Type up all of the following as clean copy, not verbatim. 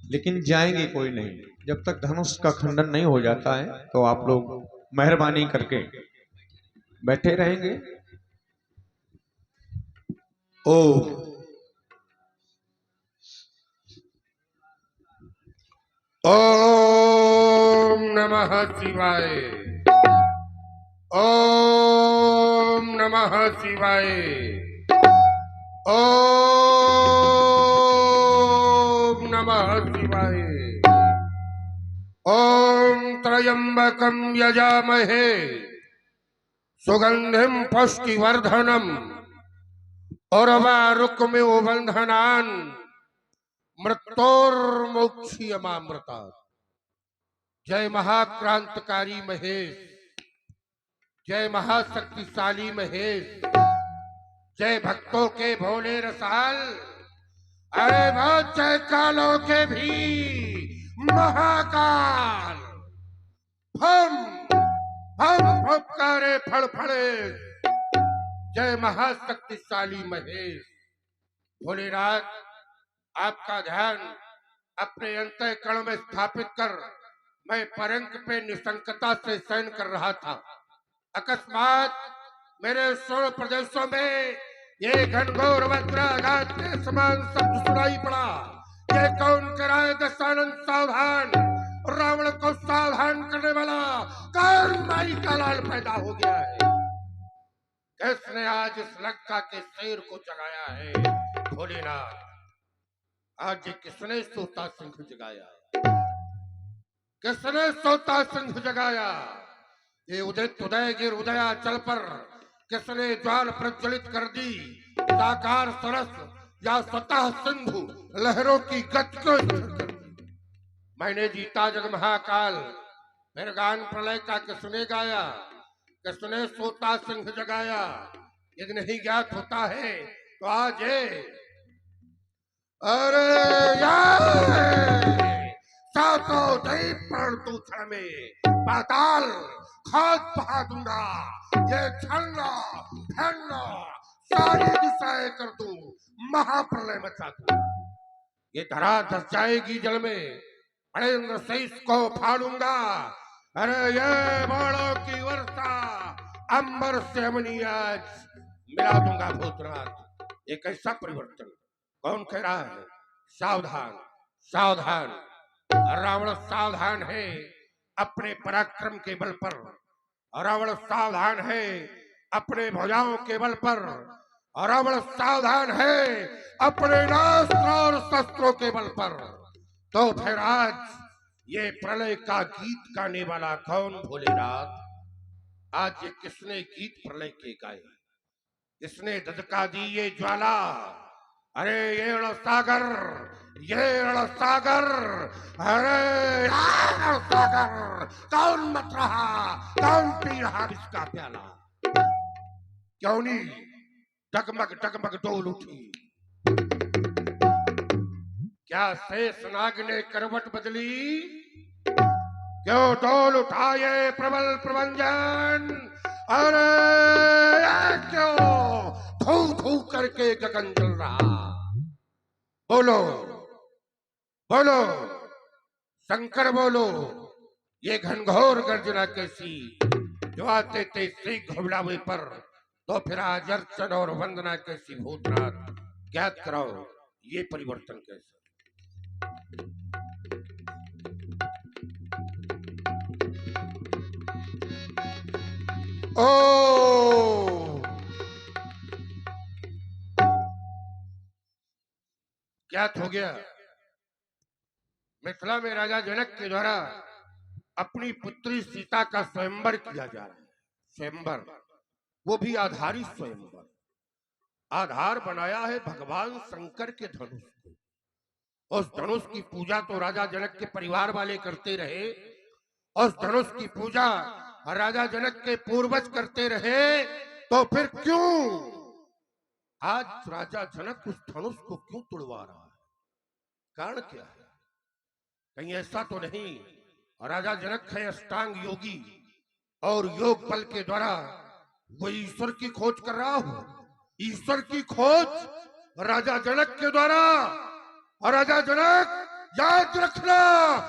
लेकिन जाएंगे कोई नहीं। जब तक धनुष का खंडन नहीं हो जाता है तो आप लोग मेहरबानी करके बैठे रहेंगे। ओ ओम नमः शिवाय। ओम नमः शिवाय। ओम नमः शिवाय। ओम त्र्यंबकं यजामहे सुगंधिं पुष्टिवर्धनम् उर्वारुकमिव बन्धनान् मृत्योर्मुक्षीयमामृतात्। जय महाक्रांतकारी महेश, जय महाशक्तिशाली महेश, जय भक्तों के भोले रसाल। अरे बहुत जय कालों के भी महाकाल। फम फम फुफकारे फड़फड़े। जय महाशक्तिशाली महेश। भोलेनाथ, आपका ध्यान अपने अंतःकरण में स्थापित कर मैं परंक पे निशंकता से शयन कर रहा था। अकस्मात मेरे सोलह प्रदेशों में ये घनघोर वज्राघात के समान शब्द सुनाई पड़ा। ये कौन कराए दशानंद सावधान, रावण को सावधान करने वाला कौन माई का लाल पैदा हो गया है? किसने आज इस लंका के शेर को जगाया है? भोलेनाथ, आज ये किसने सोता सिंह जगाया? किसने सोता सिंह जगाया? ये उदित उदयगिर उदयाचल पर किसने ज्वाल प्रज्वलित कर दी? साकार सरस या स्वतः सिंधु लहरों की गति को मैंने जीता जग महाकाल। फिर गान प्रलय का किसने गाया? किसने सोता सिंह जगाया? यदि नहीं ज्ञात होता है तो आज ये अरे सातों दैव प्राण तू क्षण में पाताल खाद बहा दूंगा। ये छलना फैलना सारी दिशाएं कर दूं, महाप्रलय मचा दूंगा। ये धरा धस जाएगी जल में, मणेन्द्र से इसको फाड़ूंगा। अरे ये बाणों की वर्षा अंबर से अमनी आज मिला दूंगा भूतनाथ। ये कैसा परिवर्तन? कौन कह रहा है? सावधान सावधान। रावण सावधान है अपने पराक्रम के बल पर। रावण सावधान है अपने भुजाओं के बल पर। रावण सावधान है अपने नास्त्र और शस्त्रों के बल पर। तो फिर आज ये प्रलय का गीत गाने वाला कौन? भोलेनाथ, आज ये किसने गीत प्रलय के गाए? किसने धधका दी ये ज्वाला? अरे ये रणसागर, ये रणसागर। अरे रणसागर, कौन मत रहा, कौन पी रहा इसका प्याला? क्यों नहीं डगमग डगमग डोल उठी? क्या शेषनाग ने करवट बदली? क्यों डोल उठाए प्रबल प्रभंजन? अरे क्यों धू धू करके गगन जल रहा? बोलो बोलो शंकर बोलो, ये घनघोर गर्जना कैसी? जो आते थे श्री घुमलावे पर, तो फिर आज अर्चन और वंदना कैसी? भूतनाथ, ज्ञात कराओ ये परिवर्तन कैसे? ओ ज्ञात हो गया। मिथिला में राजा जनक के द्वारा अपनी पुत्री सीता का स्वयंवर किया जा रहा है। स्वयंवर, वो भी आधारी स्वयंवर। आधार बनाया है भगवान शंकर के धनुष को। उस धनुष की पूजा तो राजा जनक के परिवार वाले करते रहे। उस धनुष की पूजा राजा जनक के पूर्वज करते रहे। तो फिर क्यों आज राजा जनक उस धनुष को क्यों तुड़वा रहा है? कारण क्या है? कहीं ऐसा तो नहीं राजा जनक है अष्टांग योगी और योग बल के द्वारा वो ईश्वर की खोज कर रहा हो? ईश्वर की खोज राजा जनक के द्वारा। और राजा जनक याद रखना,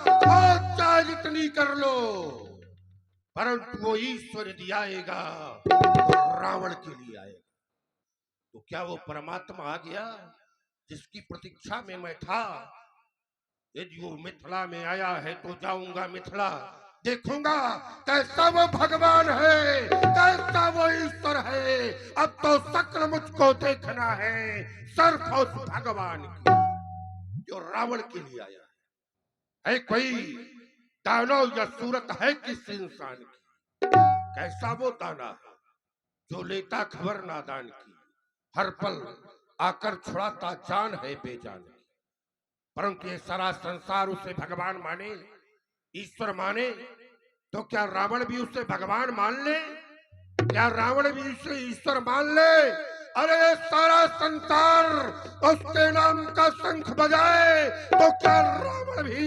खोज चाहे जितनी कर लो, परंतु वो ईश्वर यदि आएगा तो रावण के लिए आएगा। तो क्या वो परमात्मा आ गया जिसकी प्रतीक्षा में मैं था? यदि वो मिथिला में आया है तो जाऊंगा मिथिला, देखूंगा कैसा वो भगवान है, कैसा वो ईश्वर है। अब तो शक्ल मुझको देखना है सिर्फ उस भगवान की जो रावण के लिए आया है कोई दानव या सूरत है किस इंसान की? कैसा वो दाना है जो लेता खबर नादान की, हर पल आकर छुड़ाता जान है बेजान की। परंतु ये सारा संसार उसे भगवान माने, ईश्वर माने, तो क्या रावण भी उसे भगवान मान ले? क्या रावण भी उसे ईश्वर मान ले? अरे ये सारा संसार उसके नाम का शंख बजाए तो क्या रावण भी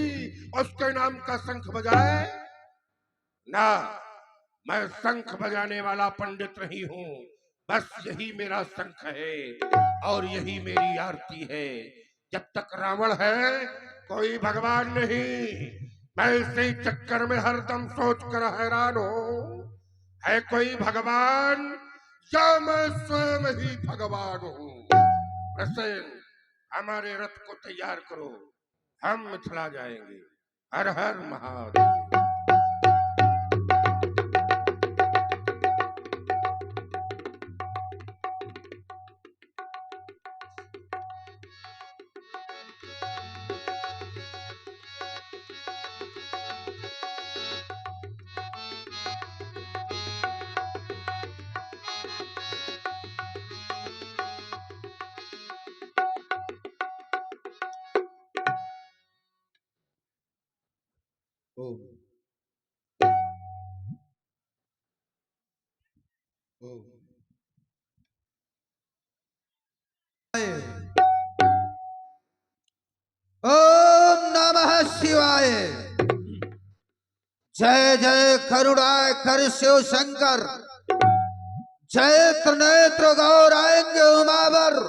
उसके नाम का शंख बजाए? ना, मैं शंख बजाने वाला पंडित नहीं हूँ, बस यही मेरा शंख है और यही मेरी आरती है। जब तक रावण है कोई भगवान नहीं। मैं इसी चक्कर में हरदम सोच कर हैरान हूँ, है कोई भगवान या मैं स्वयं ही भगवान हूँ? प्रसेन, हमारे रथ को तैयार करो, हम मिथिला जाएंगे। हर हर महादेव। ओम ओम ओम नमः शिवाय। जय जय करुणाकर शिव शंकर, जय त्रिनेत्र गौरांग उमावर,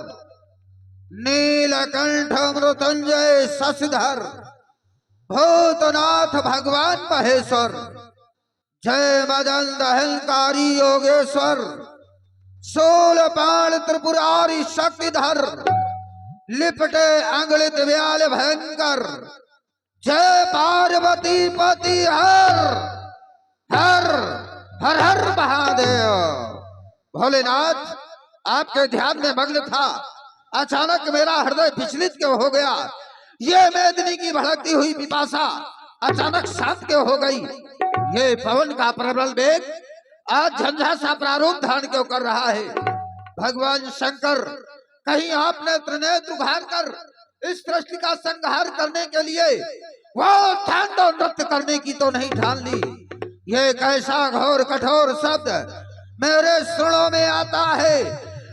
नीलकंठ मृत्युंजय शशिधर, भूतनाथ भगवान महेश्वर, जय मदन अहंकारी योगेश्वर, शूलपाण त्रिपुरारी शक्तिधर, लिपटे अंगलित व्याल भयंकर, जय पार्वती पति हर हर हर हर महादेव। भोलेनाथ आपके ध्यान में मग्न था, अचानक मेरा हृदय विचलित क्यों हो गया? ये मेदिनी की भड़कती हुई पिपासा अचानक शांत क्यों हो गई? ये पवन का प्रबल वेग आज झंझा सा प्रारूप धारण क्यों कर रहा है? भगवान शंकर, कहीं आपने त्रिनेत्र उघार कर इस सृष्टि का संहार करने के लिए वो तांडव नृत्य करने की तो नहीं ठान ली? ये कैसा घोर कठोर शब्द मेरे सुनों में आता है?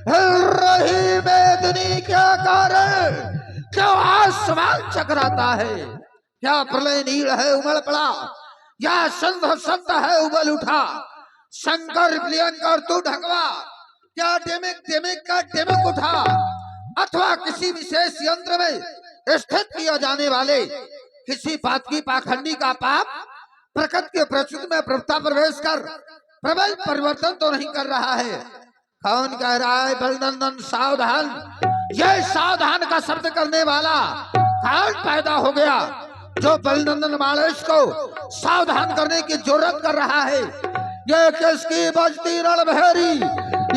हिल रही मेदिनी क्या कारण, क्यों आसमान चकराता है? क्या प्रलय नील है उमड़ पड़ा, या संध संत है उबल उठा? शंकर प्रियंकर तू ढकवा, क्या टिमिक टिमिक का टिमिक उठा, अथवा किसी विशेष यंत्र में स्थित किया जाने वाले किसी बात की पाखंडी का पाप प्रकृति के प्रचुत में प्रवृत्ता प्रवेश कर प्रबल परिवर्तन तो नहीं कर रहा है? कौन कह रहा है बलनंदन सावधान? ये सावधान का शब्द करने वाला कौन पैदा हो गया जो बलनंदन मानस को सावधान करने की जरूरत कर रहा है? ये किसकी बजती रणभेरी,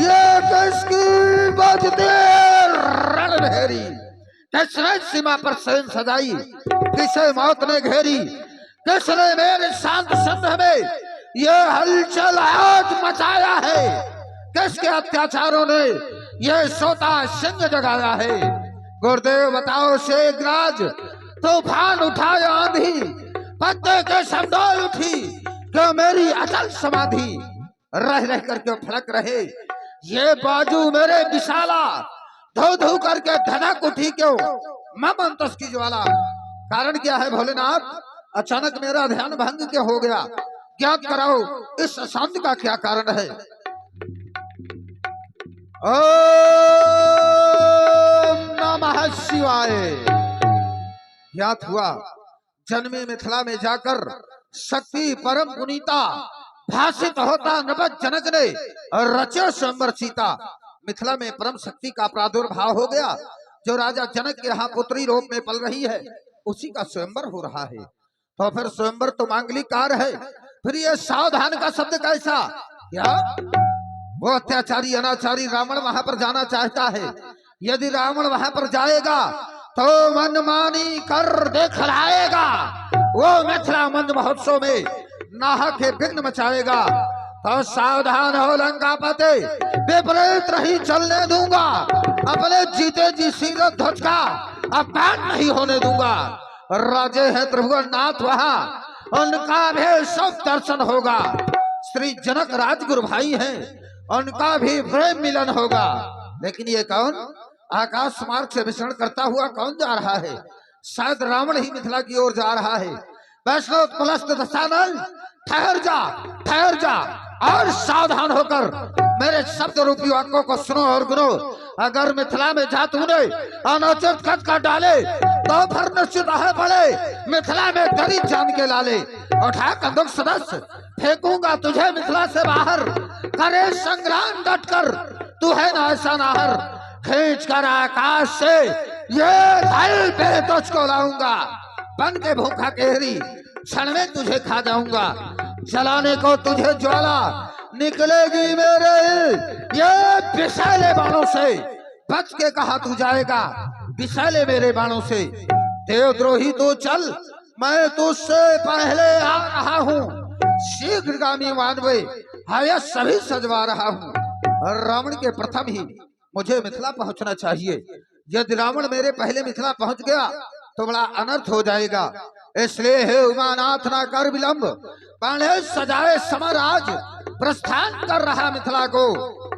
ये किसकी बजती रणभेरी? किसने सीमा पर सैन सजाई, किसे मौत ने घेरी? किसने मेरे शांत संध में ये हलचल आज मचाया है? किसके अत्याचारों ने ये सोता सिंह जगाया है? गुरुदेव बताओ शेखराज, तूफान उठाया आंधी, पत्ते के समडोल उठी, क्यों मेरी अचल समाधि रह रह कर क्यों फड़क रहे? ये बाजू मेरे विशाला धो धो करके धड़क उठी क्यों मम अंतस की ज्वाला? कारण क्या है भोलेनाथ? अचानक मेरा ध्यान भंग क्यों हो गया? ज्ञात कराओ इस अशांति का क्या कारण है? ओम नमः शिवाय। ज्ञात हुआ जन्मे मिथिला में जाकर शक्ति परम पुनीता भाषित होता नवद जनक ने रचे स्वयंवर सीता। मिथिला में परम शक्ति का प्रादुर्भाव हो गया। जो राजा जनक के यहाँ पुत्री रूप में पल रही है उसी का स्वयंवर हो रहा है। तो फिर स्वयंवर तो मांगलिक कार्य है, फिर ये सावधान का शब्द कैसा? क्या वो अत्याचारी अनाचारी रावण वहां पर जाना चाहता है? यदि रावण वहां पर जाएगा तो मनमानी कर दिखलाएगा। वो मिथिला मंद महोत्सव में नाहक के विघ्न मचाएगा। तो सावधान हो लंकापति, विपरीत नहीं चलने दूंगा। अपने जीते जी सिर ध्वज का अपमान नहीं होने दूंगा। राजे हैं त्रिभुवन नाथ वहां, उनका भी सब दर्शन होगा। श्री जनक राजगुरु भाई हैं, उनका भी प्रेम मिलन होगा। लेकिन ये कौन आकाश मार्ग से विचरण करता हुआ कौन जा रहा है? शायद रावण ही मिथिला की ओर जा रहा है। वैष्णव पुलस्त दशानन, ठहर जा, ठहर जा और सावधान होकर मेरे शब्द रूपी वाक्यों को सुनो और गुनो। अगर मिथिला में जा तूने अनुचित कद का डाले तो फिर निश्चित है पड़े मिथिला में गरीब जान के लाले। उठा कंदुक सदस्य, फेंकूंगा तुझे मिथिला से बाहर। करे संग्राम डटकर, तू है ना ऐसा नाहर। खींच कर आकाश से ये धल पे तुझको लाऊंगा। बन के भूखा केहरी क्षण में तुझे खा जाऊंगा। जलाने को तुझे ज्वाला निकलेगी मेरे ये विषैले बाणों से। बच के कहा तू जाएगा विषैले मेरे बाणों से। देवद्रोही तू चल, मैं तुझसे पहले आ रहा हूँ। शीघ्रगामी मानवे हया सभी सजवा रहा हूँ। रावण के प्रथम ही मुझे मिथिला पहुंचना चाहिए। यदि रावण मेरे पहले मिथिला पहुंच गया तो बड़ा अनर्थ हो जाएगा। इसलिए हे उमानाथ ना कर विलंब, पाणे सजाए समर आज। प्रस्थान कर रहा मिथिला को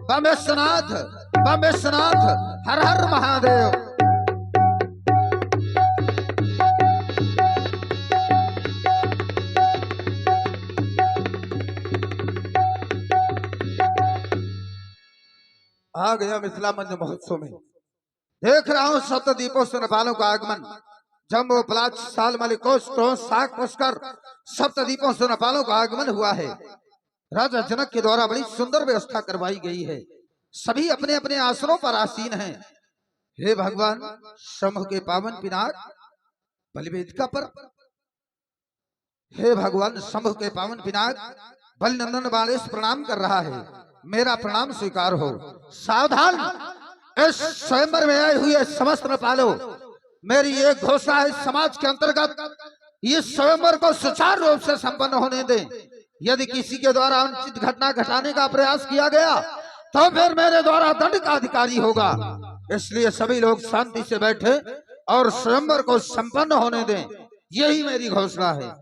बम विश्वनाथ, बम विश्वनाथ, हर हर महादेव। आ गया मिथिला मंच महोत्सव में। देख रहा हूँ सप्तद्वीपों से नेपालों का आगमन। जम्बो पलाच साल मलिकोस साख पुष्कर सप्तद्वीपों से नेपालों का आगमन हुआ है। राजा जनक के द्वारा बड़ी सुंदर व्यवस्था करवाई गई है। सभी अपने अपने आसनों पर आसीन हैं। हे भगवान, शंभु के पावन पिनाक बलिवेदिका पर, हे भगवान शंभु के पावन पिनाक बलिनंदन बालेश प्रणाम कर रहा है। मेरा प्रणाम स्वीकार हो। सावधान, इस स्वयंवर में आए हुए समस्त नेपालों, मेरी एक घोषणा है समाज के अंतर्गत इस स्वयंवर को सुचारू रूप से संपन्न होने दें। यदि किसी के द्वारा अनुचित घटना घटाने का प्रयास किया गया तो फिर मेरे द्वारा दंड का अधिकारी होगा। इसलिए सभी लोग शांति से बैठे और स्वयंवर को संपन्न होने दें, यही मेरी घोषणा है।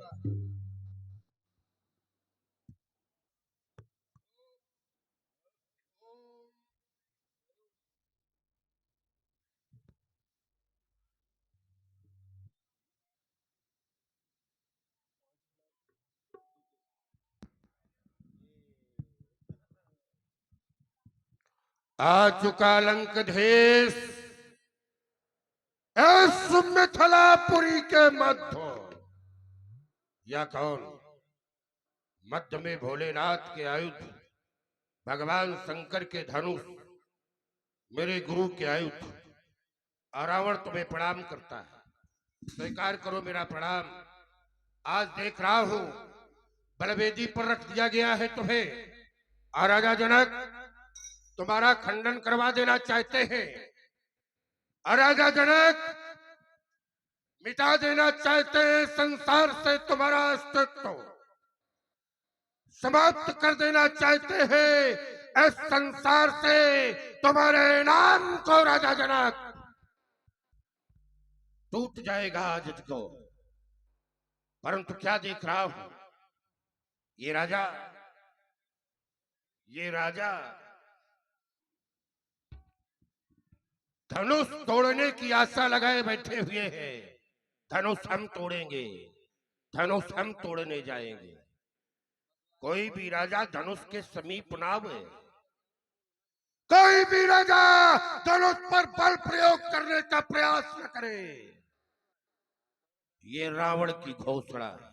आ चुका लंकधेश इस मिथिलापुरी के मध्य। या कौन? मध्य में भोलेनाथ के आयुध, भगवान शंकर के धनुष, मेरे गुरु के आयुध। रावण तुम्हें प्रणाम करता है, स्वीकार करो मेरा प्रणाम। आज देख रहा हूं बलवेदी पर रख दिया गया है तुम्हें। राजा जनक तुम्हारा खंडन करवा देना चाहते हैं। राजा जनक मिटा देना चाहते हैं संसार से तुम्हारा अस्तित्व, समाप्त कर देना चाहते हैं इस संसार से तुम्हारे नाम को। राजा जनक टूट जाएगा आज को। परंतु क्या देख रहा हूं, ये राजा धनुष तोड़ने की आशा लगाए बैठे हुए हैं। धनुष हम तोड़ेंगे, धनुष हम तोड़ने जाएंगे। कोई भी राजा धनुष के समीप ना आवे, कोई भी राजा धनुष पर बल प्रयोग करने का प्रयास न करे। ये रावण की घोषणा है।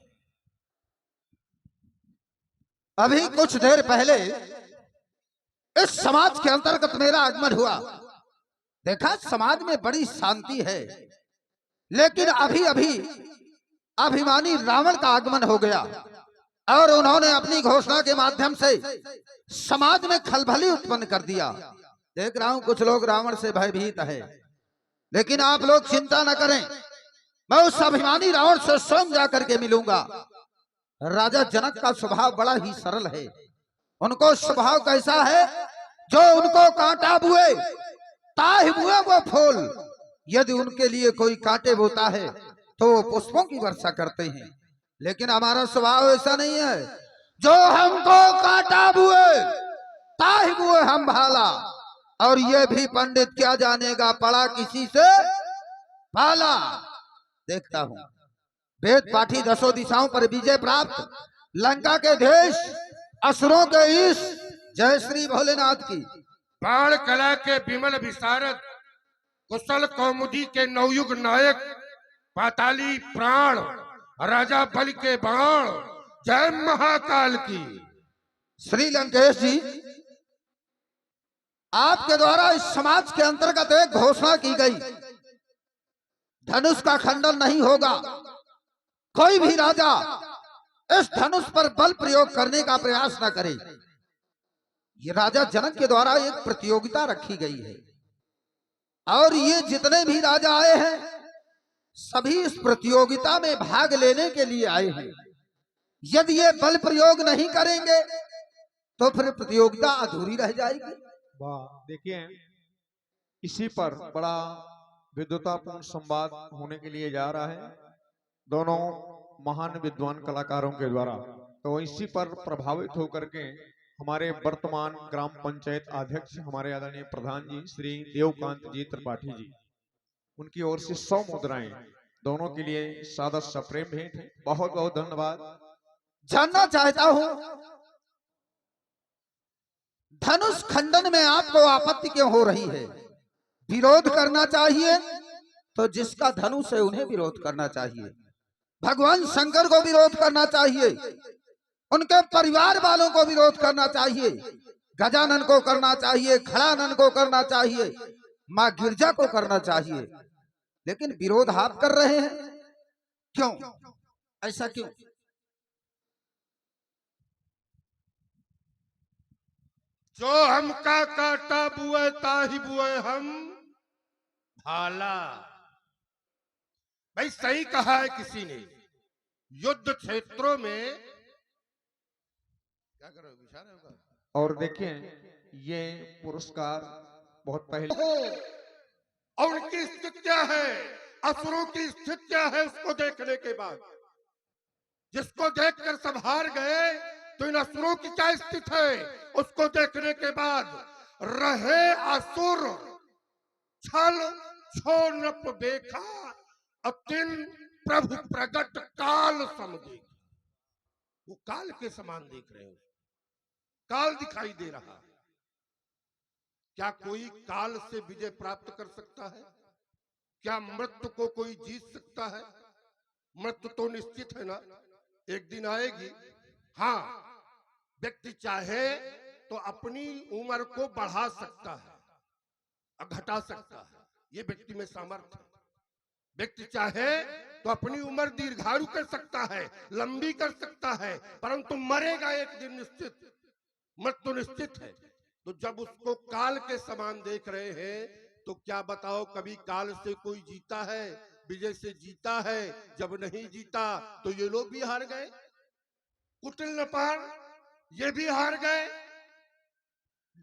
अभी कुछ देर पहले इस समाज के अंतर्गत मेरा आगमन हुआ। देखा समाज में बड़ी शांति है, लेकिन अभी अभी अभिमानी रावण का आगमन हो गया और उन्होंने अपनी घोषणा के माध्यम से समाज में खलबली उत्पन्न कर दिया। देख रहा हूं कुछ लोग रावण से भयभीत है, लेकिन आप लोग चिंता न करें, मैं उस अभिमानी रावण से स्वयं जाकर के मिलूंगा। राजा जनक का स्वभाव बड़ा ही सरल है। उनको स्वभाव कैसा है, जो उनको कांटा बुए ताहि बुए वो फूल। यदि उनके लिए कोई कांटे बोता है तो वो पुष्पों की वर्षा करते हैं, लेकिन हमारा स्वभाव ऐसा नहीं है। जो हमको कांटा बुए ताहि बुए हम भाला। और ये भी पंडित क्या जानेगा, पड़ा किसी से भाला। देखता हूं वेद पाठी दसों दिशाओं पर विजय प्राप्त, लंका के देश असुरों के ईश, जय श्री भोलेनाथ की। बाण कला के विमल विशारद, कुशल कौमुदी के नवयुग नायक, पाताली प्राण, राजा बल के बाण, जय महाकाल की। श्री लंकेश जी, आपके द्वारा इस समाज के अंतर्गत एक घोषणा की गई, धनुष का खंडन नहीं होगा। कोई भी राजा इस धनुष पर बल प्रयोग करने का प्रयास न करे। ये राजा जनक के द्वारा एक प्रतियोगिता रखी गई है और ये जितने भी राजा आए हैं सभी इस प्रतियोगिता में भाग लेने के लिए आए हैं। यदि ये बल प्रयोग नहीं करेंगे तो फिर प्रतियोगिता अधूरी रह जाएगी। वाह, देखिए इसी पर बड़ा विद्वतापूर्ण संवाद होने के लिए जा रहा है दोनों महान विद्वान कलाकारों के द्वारा। तो इसी पर प्रभावित होकर के हमारे वर्तमान ग्राम पंचायत अध्यक्ष हमारे आदरणीय प्रधान जी श्री देवकांत जी त्रिपाठी जी, उनकी ओर से 100 मुद्राएं दोनों के लिए सादा सप्रेम भेंट है। बहुत बहुत धन्यवाद। जानना चाहता हूं, धनुष खंडन में आपको आपत्ति क्यों हो रही है? विरोध करना चाहिए तो जिसका धनुष है उन्हें विरोध करना चाहिए। भगवान शंकर को विरोध करना चाहिए, उनके परिवार वालों को विरोध करना चाहिए, गजानन को करना चाहिए, खड़ानन को करना चाहिए, मां गिरजा को करना चाहिए। लेकिन विरोध आप कर रहे हैं, क्यों? ऐसा क्यों? जो हमका काटा बुए ताहि बुए हम भाला। भाई सही कहा है किसी ने, युद्ध क्षेत्रों में क्या कर रहे हो, बिछा रहे हो? और देखिए ये पुरस्कार बहुत पहले और उनकी स्थिति क्या है, असुरों की स्थिति क्या है, उसको देखने के बाद जिसको देखकर सब हार गए तो इन असुरों की क्या स्थिति है, उसको देखने के बाद रहे असुर छल छो नप देखा, अतिन प्रभु प्रगट काल समझे। वो काल के समान देख रहे हो, काल दिखाई दे रहा है। क्या कोई काल से विजय प्राप्त कर सकता है? क्या मृत्यु को कोई जीत सकता है? मृत्यु तो निश्चित है ना, एक दिन आएगी। हाँ, व्यक्ति चाहे तो अपनी उम्र को बढ़ा सकता है और घटा सकता है, ये व्यक्ति में सामर्थ्य है। व्यक्ति चाहे तो अपनी उम्र दीर्घायु कर सकता है, लंबी कर सकता है, परंतु मरेगा एक दिन निश्चित, मृत्यु निश्चित है। तो जब उसको काल के समान देख रहे हैं तो क्या बताओ, कभी काल से कोई जीता है, विजय से जीता है? जब नहीं जीता तो ये लोग भी हार गए, कुटिल नपाल ये भी हार गए।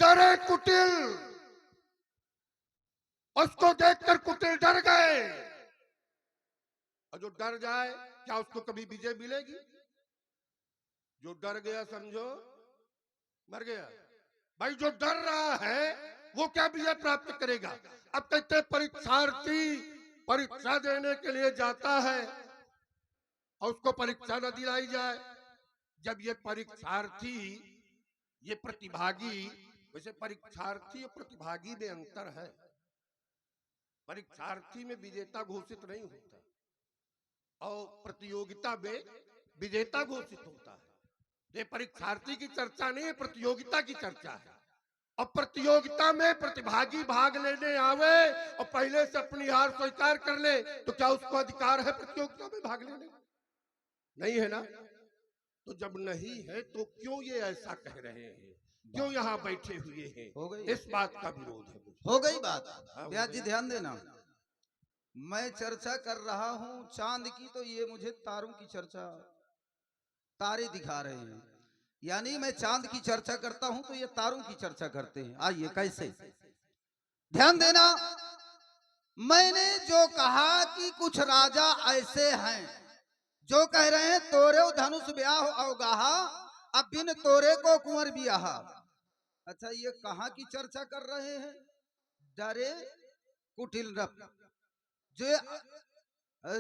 डरे कुटिल, उसको देखकर कुटिल डर गए। और जो डर जाए क्या उसको कभी विजय मिलेगी? जो डर गया समझो मर गया। भाई जो डर रहा है वो क्या विजय प्राप्त करेगा? अब कहते परीक्षार्थी परीक्षा देने के लिए जाता है और उसको परीक्षा न दिलाई जाए। जब ये परीक्षार्थी, ये प्रतिभागी, वैसे परीक्षार्थी और प्रतिभागी में अंतर है। परीक्षार्थी में विजेता घोषित नहीं होता, और प्रतियोगिता में विजेता घोषित होता है। ये परीक्षार्थी की चर्चा नहीं है, प्रतियोगिता की चर्चा है। और प्रतियोगिता में प्रतिभागी भाग लेने आवे और पहले से अपनी हार स्वीकार कर ले, तो क्या उसको अधिकार है प्रतियोगिता में भाग लेने? नहीं है ना। तो जब नहीं है तो क्यों ये ऐसा कह रहे हैं, क्यों यहाँ बैठे हुए हैं? हो गई इस बात का विरोध है मुझे। हो गई बात। व्यास जी ध्यान देना, मैं चर्चा कर रहा हूं चांद की, तो ये मुझे तारों की चर्चा, तारे दिखा रहे हैं। यानी मैं चांद की चर्चा करता हूं तो ये तारों की चर्चा करते हैं। आइए कैसे, ध्यान देना। मैंने जो कहा कि कुछ राजा ऐसे हैं जो कह रहे हैं तोरे धनुष ब्याह अवगाहा, अब बिन तोरे को कुंवर बियाहा। अच्छा, ये कहाँ की चर्चा कर रहे हैं? डरे कुटिल रप,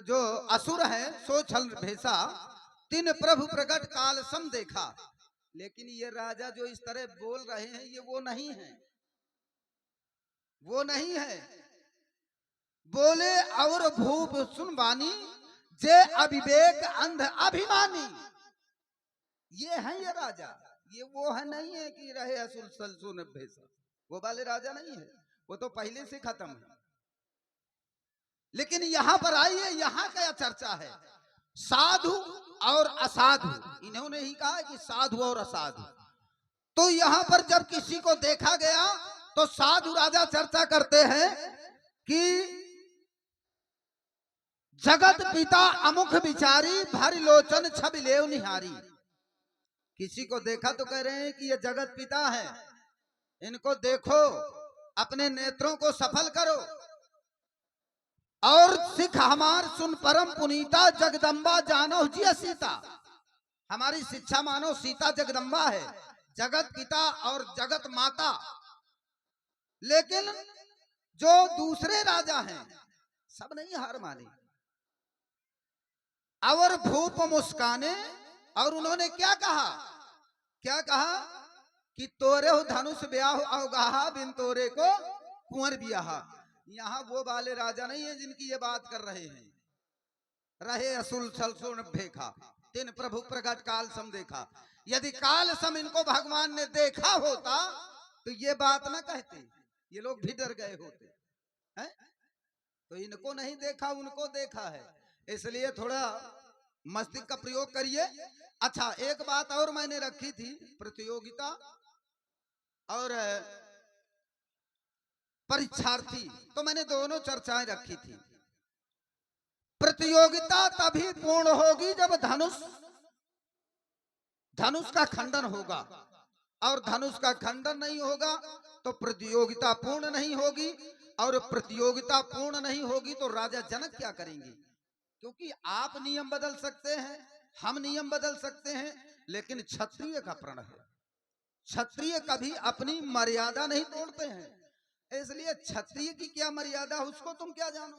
जो असुर है सो छल भेसा, तिन प्रभु प्रकट काल सम देखा। लेकिन ये राजा जो इस तरह बोल रहे हैं ये वो नहीं है, वो नहीं है। बोले और भूप सुन वाणी, जे अविवेक अंध अभिमानी। ये है ये राजा, ये वो है नहीं है कि रहे असुर सलसुन भेसा। वो वाले राजा नहीं है, वो तो पहले से खत्म है। लेकिन यहां पर आइए, यहां क्या चर्चा है? साधु और असाधु, इन्होंने ही कहा कि साधु और असाधु। तो यहां पर जब किसी को देखा गया तो साधु राजा चर्चा करते हैं कि जगत पिता अमुख विचारी, भरी लोचन छवि लेव निहारी। किसी को देखा तो कह रहे हैं कि ये जगत पिता है, इनको देखो, अपने नेत्रों को सफल करो। और सिख हमार सुन परम पुनीता, जगदम्बा जानो जी सीता। हमारी शिक्षा मानो सीता जगदम्बा है, जगत पिता और जगत माता। लेकिन जो दूसरे राजा हैं सब नहीं हार मानी। और भूप मुस्काने, और उन्होंने क्या कहा? क्या कहा कि तोरे हो धनुष ब्याह अवगाहा, बिन तोरे को कुंवर बियाहा। यहाँ वो वाले राजा नहीं है जिनकी ये बात कर रहे हैं। रहे असुल सलसुन भेखा, तिन प्रभु प्रकट काल सम देखा। यदि काल सम इनको भगवान ने देखा होता तो ये बात ना कहते, ये लोग भी डर गए होते हैं। तो इनको नहीं देखा, उनको देखा है, इसलिए थोड़ा मस्तिष्क का प्रयोग करिए। अच्छा, एक बात और मैंने रखी थी, प्रतियोगिता और परीक्षार्थी, तो मैंने दोनों चर्चाएं रखी थी। प्रतियोगिता तभी पूर्ण होगी जब धनुष का खंडन होगा, और धनुष का खंडन नहीं होगा तो प्रतियोगिता पूर्ण नहीं होगी, और प्रतियोगिता पूर्ण नहीं होगी तो राजा जनक क्या करेंगे? क्योंकि आप नियम बदल सकते हैं, हम नियम बदल सकते हैं, लेकिन क्षत्रिय का प्रण है, क्षत्रिय कभी अपनी मर्यादा नहीं तोड़ते हैं। इसलिए क्षत्रिय की क्या मर्यादा उसको तुम क्या जानो।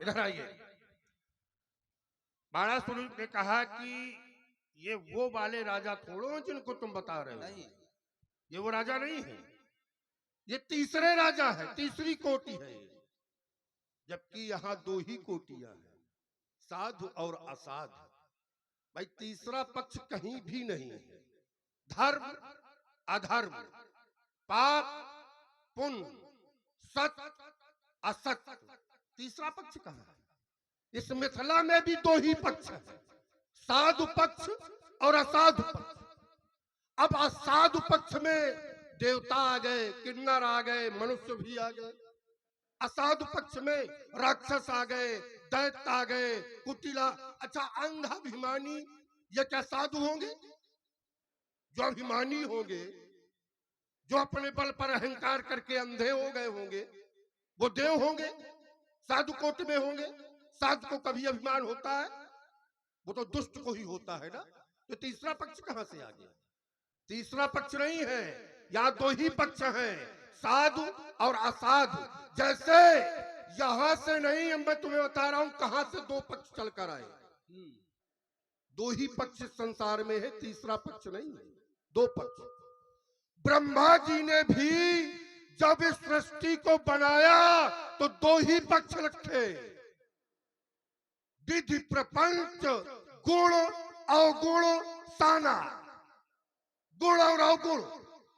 इधर आइए। महाराज स्वरूप ने कहा कि ये वो वाले राजा थोड़ो हैं जिनको तुम बता रहे हो। नहीं, ये वो राजा नहीं है, ये तीसरे राजा है, तीसरी कोटि है। जबकि यहाँ दो ही कोटियां हैं, साधु और असाधु। भाई तीसरा पक्ष कहीं भी नहीं है। धर्म अधर्म, पाप पुण्य, सत्य असत्य, तीसरा पक्ष कहाँ है? इस मिथिला में भी दो ही पक्ष है, साधु पक्ष और असाधु पक्ष। अब असाधु पक्ष में देवता आ गए, किन्नर आ गए, मनुष्य भी आ गए। असाधु पक्ष में राक्षस आ गए, दैत्य आ गए, कुटिला। अच्छा, अंधाभिमानी ये क्या साधु होंगे? जो अभिमानी होंगे, जो अपने बल पर अहंकार करके अंधे हो गए होंगे, वो देव होंगे, साधु कोट में होंगे। साधु को कभी अभिमान होता है? वो तो दुष्ट को ही होता है ना। तो तीसरा पक्ष कहां से आ गया? तीसरा पक्ष नहीं है, यहाँ दो ही पक्ष हैं, साधु और असाधु। जैसे यहां से नहीं, मैं तुम्हें बता रहा हूं कहां से दो पक्ष चलकर आए। दो ही पक्ष संसार में है, तीसरा पक्ष नहीं है, दो पक्ष। ब्रह्मा जी ने भी जब इस सृष्टि को बनाया तो दो ही पक्ष रखे। विधि प्रपंच गुण अवगुण साना, गुण और अवगुण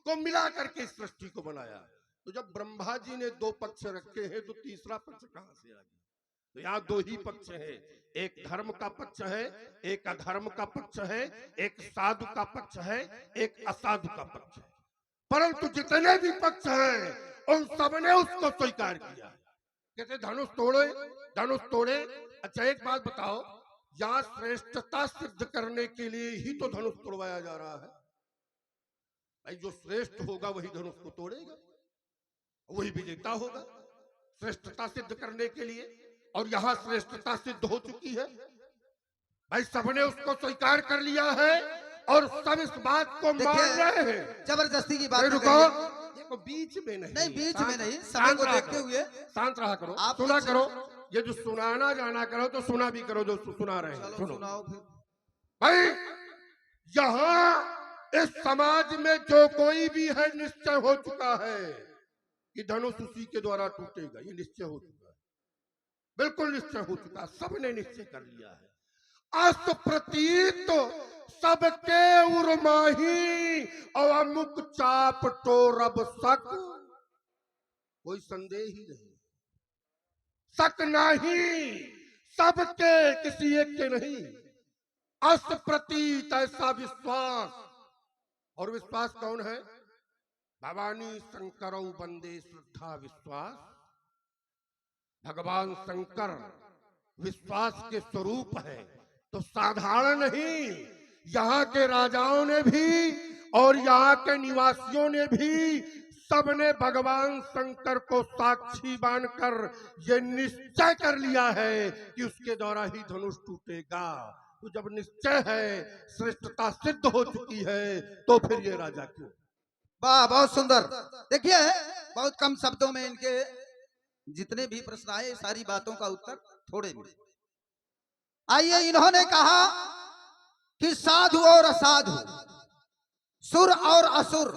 को मिला करके इस सृष्टि को बनाया। तो जब ब्रह्मा जी ने दो पक्ष रखे हैं तो तीसरा पक्ष कहां से आ गया? तो यहाँ दो ही पक्ष हैं, एक धर्म का पक्ष है, एक अधर्म का पक्ष है, एक साधु का पक्ष है, एक असाधु का पक्ष है। परंतु जितने भी पक्ष हैं उन सबने उसको स्वीकार किया। कहते धनुष तोड़े, धनुष तोड़े। अच्छा एक बात बताओ, यहाँ श्रेष्ठता सिद्ध करने के लिए ही तो धनुष तोड़वाया जा रहा है। भाई जो श्रेष्ठ होगा वही धनुष को तोड़ेगा, वही विजेता होगा श्रेष्ठता सिद्ध करने के लिए। और यहाँ श्रेष्ठता सिद्ध हो चुकी है भाई, सबने उसको स्वीकार कर लिया है और सब इस बात को मान रहे हैं। जबरदस्ती की बात रुको, देखो बीच में नहीं, बीच में नहीं, समय को देखते हुए शांत रहा करो, सुना करो। ये जो सुनाना जाना करो तो सुना भी करो जो सुना रहे हैं। सुनो भाई, यहाँ इस समाज में जो कोई भी है निश्चय हो चुका है कि धनुष उसी के द्वारा टूटेगा। ये निश्चय हो चुका है, बिल्कुल निश्चय हो चुका है, सबने निश्चय कर लिया है। अस्त प्रतीत सबके उर्माही और अमुक चाप टोरब सक, कोई संदेह ही नहीं, सक नहीं, सबके, किसी एक के नहीं। अस्त प्रतीत ऐसा विश्वास, और विश्वास कौन है? भवानी शंकरौ वंदे श्रद्धा विश्वास। भगवान शंकर विश्वास के स्वरूप है। तो साधारण नहीं, यहाँ के राजाओं ने भी और यहाँ के निवासियों ने भी सबने भगवान शंकर को साक्षी मानकर ये निश्चय कर लिया है कि उसके द्वारा ही धनुष टूटेगा। तो जब निश्चय है, श्रेष्ठता सिद्ध हो चुकी है, तो फिर ये राजा क्यों? वाह, बहुत सुंदर। देखिए बहुत कम शब्दों में इनके जितने भी प्रश्न आए सारी बातों का उत्तर थोड़े में। आइए, इन्होंने कहा कि साधु और असाधु, सुर और असुर।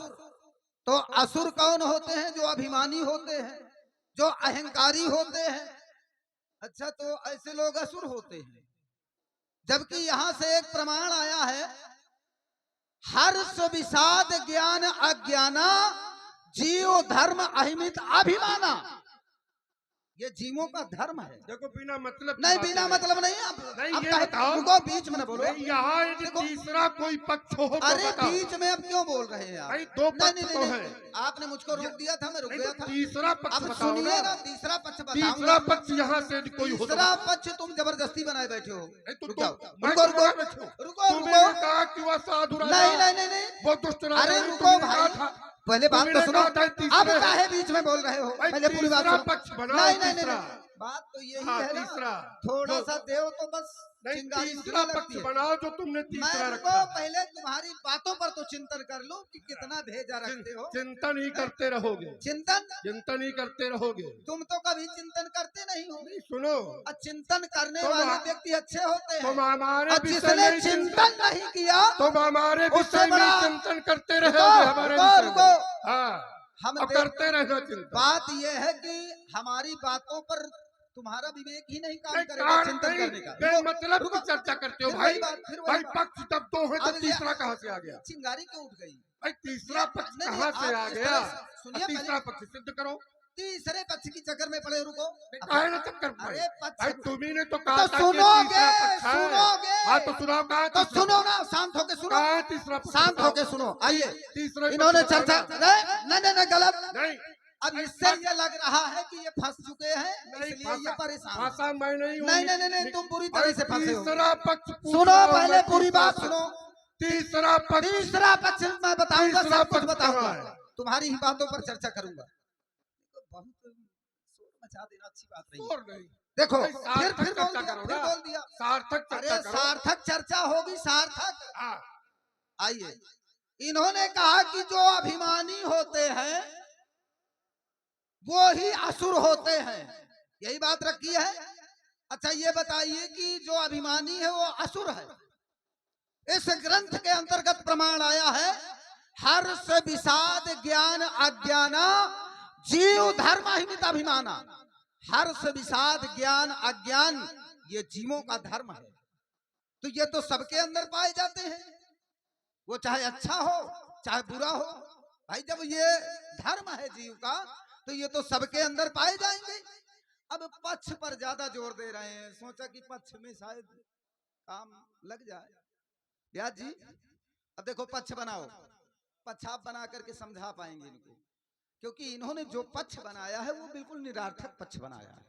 तो असुर कौन होते हैं? जो अभिमानी होते हैं, जो अहंकारी होते हैं। अच्छा, तो ऐसे लोग असुर होते हैं। जबकि यहां से एक प्रमाण आया है, हर्ष विषाद ज्ञान अज्ञाना जीव धर्म अहिमित अभिमाना। ये जीवों का धर्म है। देखो बिना मतलब नहीं, बिना मतलब नहीं। अब ये बताओ, रुको, बीच में न बोलो। यहाँ तीसरा कोई पक्ष हो तो अरे बताओ। बीच में अब क्यों बोल रहे हैं आप? भाई दो पक्ष तो है। आपने मुझको रोक दिया था, मैं रुक गया था। तीसरा पक्ष अब बताओ सुनिए ना। ना, तीसरा पक्ष बताऊंगा। तीसरा पक्ष यहाँ से कोई हो? तीसरा पक्ष तुम जबरदस्ती बनाए बैठे हो। रुको रुको रुको, कहा कि वह साधु राजा, नहीं, वो दुष्ट राजा। अरे रुको भाई, पहले बात तो सुनो। अब काहे बीच में बोल रहे हो? पहले पूरी बात सुनो। पक्ष बनाओ। नहीं, बात तो यही है ना, तीसरा थोड़ा सा देव तो बस चिंगारी तीसरा पक्ष बनाओ जो तुमने तीसरा रखा। पहले तुम्हारी बातों पर तो चिंतन कर लो कि कितना भेजा रखते हो। चिंतन ही करते रहोगे, चिंतन ही करते रहोगे। तुम तो कभी चिंतन करते नहीं हो। नहीं, सुनो, चिंतन करने वाले व्यक्ति अच्छे होते हैं। तुम हमारे जिसने चिंतन नहीं किया, तुम हमारे विषय में चिंतन करते रहोगे। हमारे हम करते रहना चिंतन। बात यह है कि हमारी बातों पर तुम्हारा विवेक ही नहीं काम करेगा चिंतन करने का। मतलब की चर्चा करते हो भाई। भाई पक्ष जब दो है तो तीसरा कहाँ से आ गया? चिंगारी क्यों उठ गई? भाई तीसरा पक्ष कहाँ से आ गया? तीसरा पक्ष सिद्ध करो। तीसरे पक्ष की चक्कर में पड़े। रुको, काहे ना चक्कर में? अरे भाई तुम्ही ने तो कहा था सुनोगे, हाँ तो सुनाओ। कहा तो सुनो ना, शांत होके सुनो। तीसरा पक्ष शांत होके सुनो। आइए, तीसरा इन्होंने चर्चा नहीं गलत नहीं। अब इससे ये लग रहा है कि ये फंस चुके हैं, इसलिए ये परेशान। भाषा मैं नहीं, तुम पूरी तरह से फंसे हो। तीसरा पक्ष सुनो, पहले पूरी बात सुनो। तीसरा पक्ष मैं बताऊंगा, सब कुछ बताऊंगा, तुम्हारी ही बातों पर चर्चा करूंगा। बहुत शोर मचा देना अच्छी बात नहीं। देखो, फिर बोल दिया सार्थक। अरे सार्थक चर्चा होगी, सार्थक। आइए, इन्होंने कहा कि जो अभिमानी होते हैं वो ही असुर होते हैं, यही बात रखी है। अच्छा ये बताइए कि जो अभिमानी है वो असुर है। इस ग्रंथ के अंतर्गत प्रमाण आया है, हर्ष विषाद ज्ञान अज्ञाना जीव धर्म अहिमित अभिमाना। हर्ष विषाद ज्ञान अज्ञान ये जीवों का धर्म है। तो ये तो सबके अंदर पाए जाते हैं, वो चाहे अच्छा हो चाहे बुरा हो। भाई जब ये धर्म है जीव का तो ये तो सबके अंदर पाए जाएंगे। अब पक्ष पर ज्यादा जोर दे रहे हैं, सोचा कि पक्ष में शायद काम लग जाए। व्यास जी अब देखो पक्ष बनाओ, पक्ष आप बना करके समझा पाएंगे इनको, क्योंकि इन्होंने जो पक्ष बनाया है वो बिल्कुल निरार्थक पक्ष बनाया है।